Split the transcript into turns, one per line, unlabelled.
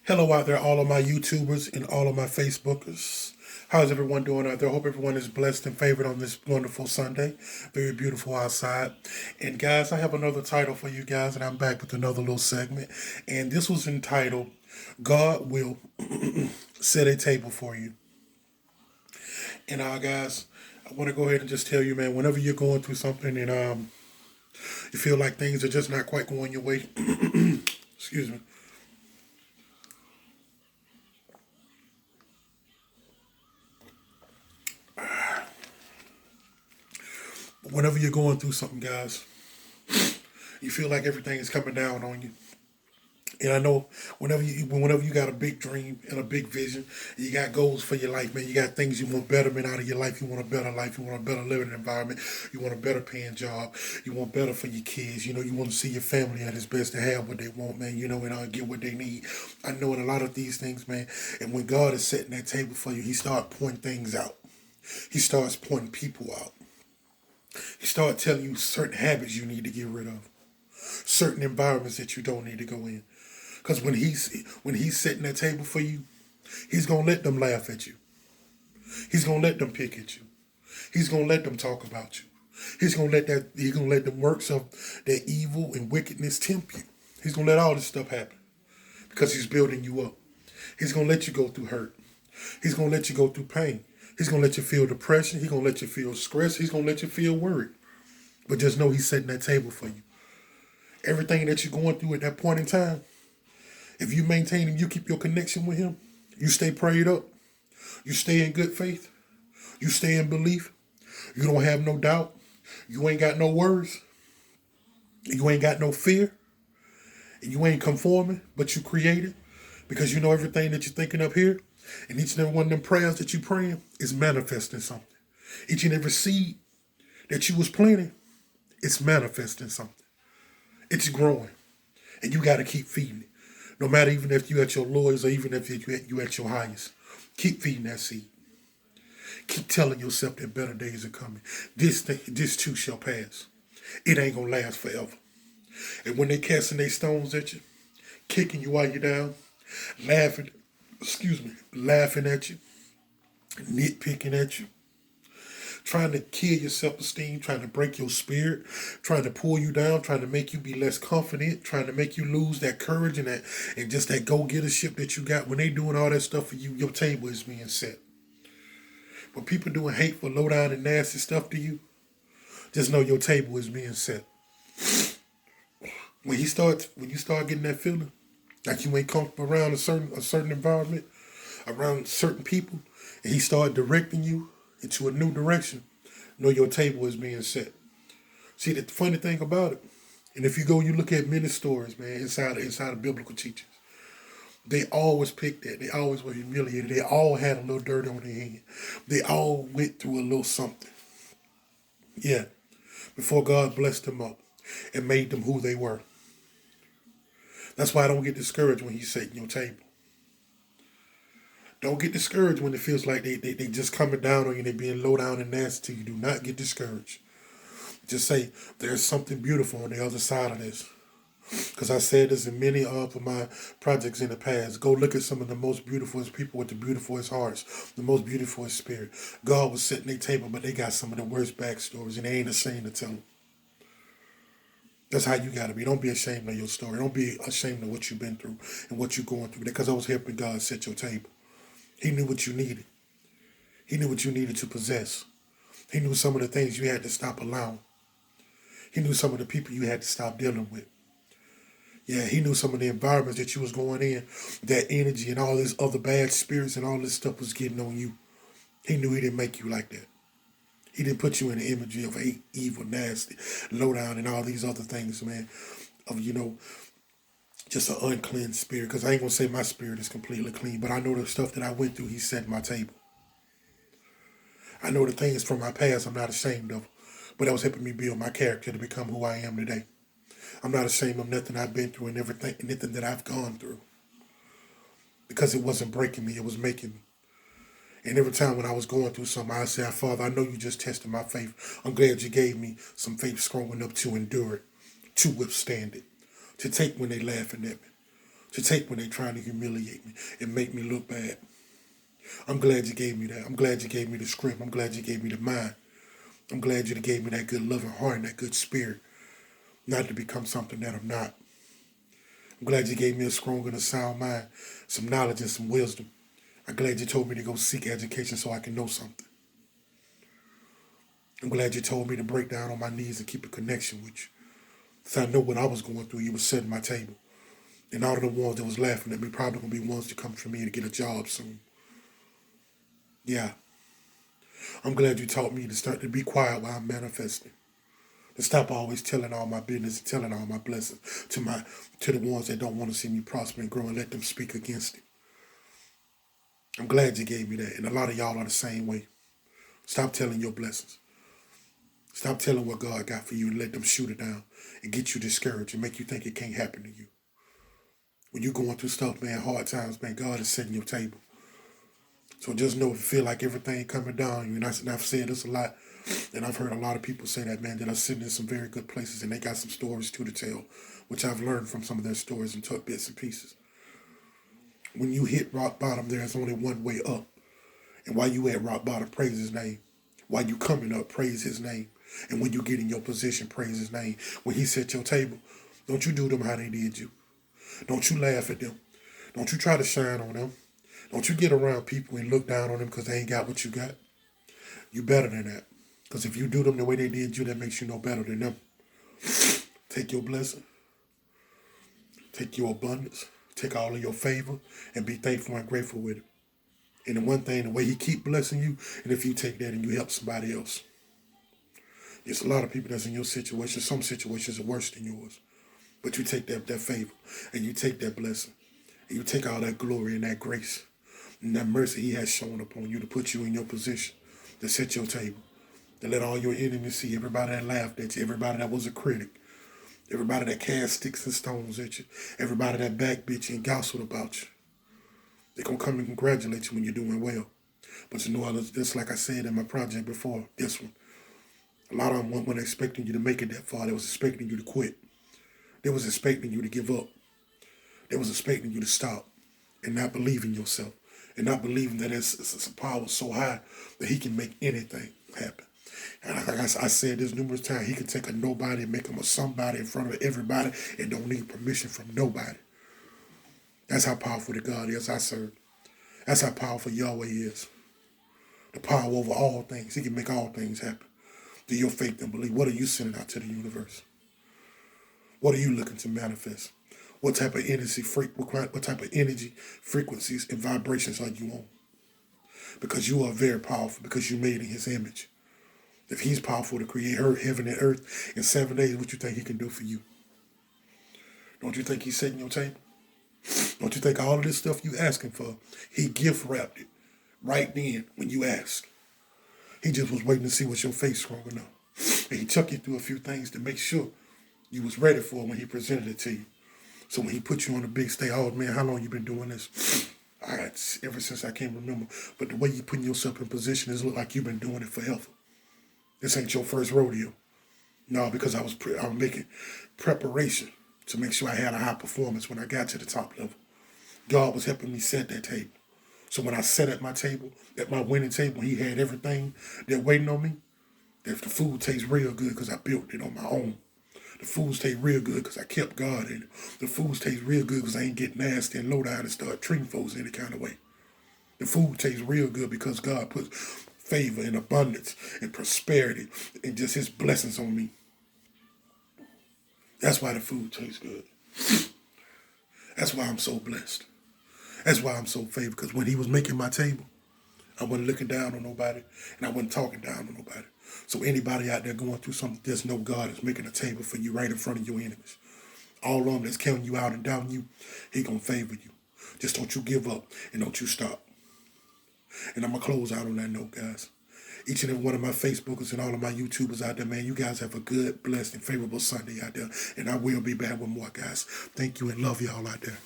Hello out there, all of my YouTubers and all of my Facebookers. How's everyone doing out there? Hope everyone is blessed and favored on this wonderful Sunday. Very beautiful outside. And guys, I have another title for you guys, and I'm back with another little segment. And this was entitled, God Will Set a Table for You. And guys, I want to go ahead and just tell you, man, whenever you're going through something and you feel like things are just not quite going your way, excuse me. Whenever you're going through something, guys, you feel like everything is coming down on you. And I know whenever you got a big dream and a big vision, you got goals for your life, man. You got things you want betterment out of your life. You want a better life. You want a better living environment. You want a better paying job. You want better for your kids. You want to see your family at its best to have what they want, man. And get what they need. I know in a lot of these things, man. And when God is setting that table for you, He starts pointing things out. He starts pointing people out. He starts telling you certain habits you need to get rid of, certain environments that you don't need to go in. Because when he's setting that table for you, he's gonna let them laugh at you. He's gonna let them pick at you. He's gonna let them talk about you. He's gonna let the works of their evil and wickedness tempt you. He's gonna let all this stuff happen because he's building you up. He's gonna let you go through hurt. He's gonna let you go through pain. He's gonna let you feel depression. He's gonna let you feel stress. He's gonna let you feel worried. But just know he's setting that table for you. Everything that you're going through at that point in time, if you maintain and you keep your connection with him, you stay prayed up, you stay in good faith, you stay in belief, you don't have no doubt, you ain't got no worries, you ain't got no fear, and you ain't conforming, but you created because you know everything that you're thinking up here and each and every one of them prayers that you're praying is manifesting something. Each and every seed that you was planting, it's manifesting something. It's growing. And you got to keep feeding it. No matter even if you at your lowest or even if you at your highest. Keep feeding that seed. Keep telling yourself that better days are coming. This too shall pass. It ain't going to last forever. And when they casting their stones at you, kicking you while you're down, laughing, laughing at you, nitpicking at you, trying to kill your self-esteem, trying to break your spirit, trying to pull you down, trying to make you be less confident, trying to make you lose that courage and just that go-gettership that you got. When they doing all that stuff for you, your table is being set. When people doing hateful, low-down, and nasty stuff to you, just know your table is being set. When you start getting that feeling like you ain't comfortable around a certain environment, around certain people, and he start directing you into a new direction, know your table is being set. See, the funny thing about it, and if you look at many stories, man, inside of biblical teachings, they always picked that. They always were humiliated. They all had a little dirt on their hand. They all went through a little something. Yeah, before God blessed them up and made them who they were. That's why I don't get discouraged when He's setting your table. Don't get discouraged when it feels like they just coming down on you, they being low down and nasty to you. Do not get discouraged. Just say, there's something beautiful on the other side of this. Because I said this in many of my projects in the past. Go look at some of the most beautiful people with the beautifulest hearts, the most beautiful spirit. God was setting their table, but they got some of the worst backstories, and they ain't ashamed to tell them. That's how you got to be. Don't be ashamed of your story. Don't be ashamed of what you've been through and what you're going through. Because I was helping God set your table. He knew what you needed. He knew what you needed to possess. He knew some of the things you had to stop allowing. He knew some of the people you had to stop dealing with. Yeah, he knew some of the environments that you was going in, that energy and all this other bad spirits and all this stuff was getting on you. He knew he didn't make you like that. He didn't put you in the imagery of hate, evil, nasty, low down, and all these other things, man. Of, just an unclean spirit. Because I ain't going to say my spirit is completely clean, but I know the stuff that I went through, he set my table. I know the things from my past I'm not ashamed of, but that was helping me build my character to become who I am today. I'm not ashamed of nothing I've been through and anything that I've gone through. Because it wasn't breaking me, it was making me. And every time when I was going through something, I said, Father, I know you just tested my faith. I'm glad you gave me some faith strong enough to endure it, to withstand it, to take when they laughing at me, to take when they're trying to humiliate me and make me look bad. I'm glad you gave me that. I'm glad you gave me the script. I'm glad you gave me the mind. I'm glad you gave me that good loving heart and that good spirit, not to become something that I'm not. I'm glad you gave me a strong and a sound mind, some knowledge and some wisdom. I'm glad you told me to go seek education so I can know something. I'm glad you told me to break down on my knees and keep a connection with you. Because I know what I was going through, you were setting my table. And all of the ones that was laughing at me probably going to be ones to come for me to get a job soon. Yeah. I'm glad you taught me to start to be quiet while I'm manifesting. To stop always telling all my business and telling all my blessings to the ones that don't want to see me prosper and grow and let them speak against it. I'm glad you gave me that. And a lot of y'all are the same way. Stop telling your blessings. Stop telling what God got for you and let them shoot it down and get you discouraged and make you think it can't happen to you. When you're going through stuff, man, hard times, man, God is setting your table. So just know if you feel like everything coming down, and I've said this a lot, and I've heard a lot of people say that, man, that are sitting in some very good places and they got some stories too to tell, which I've learned from some of their stories and took bits and pieces. When you hit rock bottom, there's only one way up. And while you at rock bottom, praise his name. While you coming up, praise his name. And when you get in your position, praise his name. When he set your table, don't you do them how they did you. Don't you laugh at them. Don't you try to shine on them. Don't you get around people and look down on them because they ain't got what you got. You better than that. Because if you do them the way they did you, that makes you no better than them. Take your blessing. Take your abundance. Take all of your favor and be thankful and grateful with it. And the one thing, the way he keep blessing you, and if you take that and you help somebody else. There's a lot of people that's in your situation. Some situations are worse than yours. But you take that favor and you take that blessing. And you take all that glory and that grace and that mercy he has shown upon you to put you in your position, to set your table, to let all your enemies see, everybody that laughed at you, everybody that was a critic, everybody that cast sticks and stones at you, everybody that backbit you and gossiped about you. They're going to come and congratulate you when you're doing well. But you know, just like I said in my project before, this one, a lot of them weren't expecting you to make it that far. They was expecting you to quit. They was expecting you to give up. They was expecting you to stop and not believe in yourself and not believing that it's a power so high that he can make anything happen. And like I said this numerous times, he can take a nobody and make him a somebody in front of everybody and don't need permission from nobody. That's how powerful the God is I serve. That's how powerful Yahweh is. The power over all things. He can make all things happen. Do your faith and believe. What are you sending out to the universe? What are you looking to manifest? What type of energy, what type of energy, frequencies, and vibrations are you on? Because you are very powerful, because you made in his image. If he's powerful to create heaven and earth in 7 days, what you think he can do for you? Don't you think he's setting your table? Don't you think all of this stuff you asking for, he gift wrapped it right then when you ask? He just was waiting to see what your face strong enough. And he took you through a few things to make sure you was ready for it when he presented it to you. So when he put you on the big stage, oh man, how long you been doing this? Ever since I can't remember. But the way you putting yourself in position is look like you've been doing it forever. This ain't your first rodeo. No, because I was making preparation to make sure I had a high performance when I got to the top level. God was helping me set that table. So when I sat at my table, at my winning table, he had everything that waiting on me. If the food tastes real good because I built it on my own. The foods taste real good because I kept God in it. The foods taste real good because I ain't get nasty and low down and start treating folks any kind of way. The food tastes real good because God puts favor and abundance and prosperity and just his blessings on me. That's why the food tastes good. That's why I'm so blessed. That's why I'm so favored, because when he was making my table, I wasn't looking down on nobody, and I wasn't talking down on nobody. So anybody out there going through something, just know God is making a table for you right in front of your enemies. All of them that's counting you out and down you, he going to favor you. Just don't you give up, and don't you stop. And I'm going to close out on that note, guys. Each and every one of my Facebookers and all of my YouTubers out there, man, you guys have a good, blessed, and favorable Sunday out there. And I will be back with more, guys. Thank you and love y'all out there.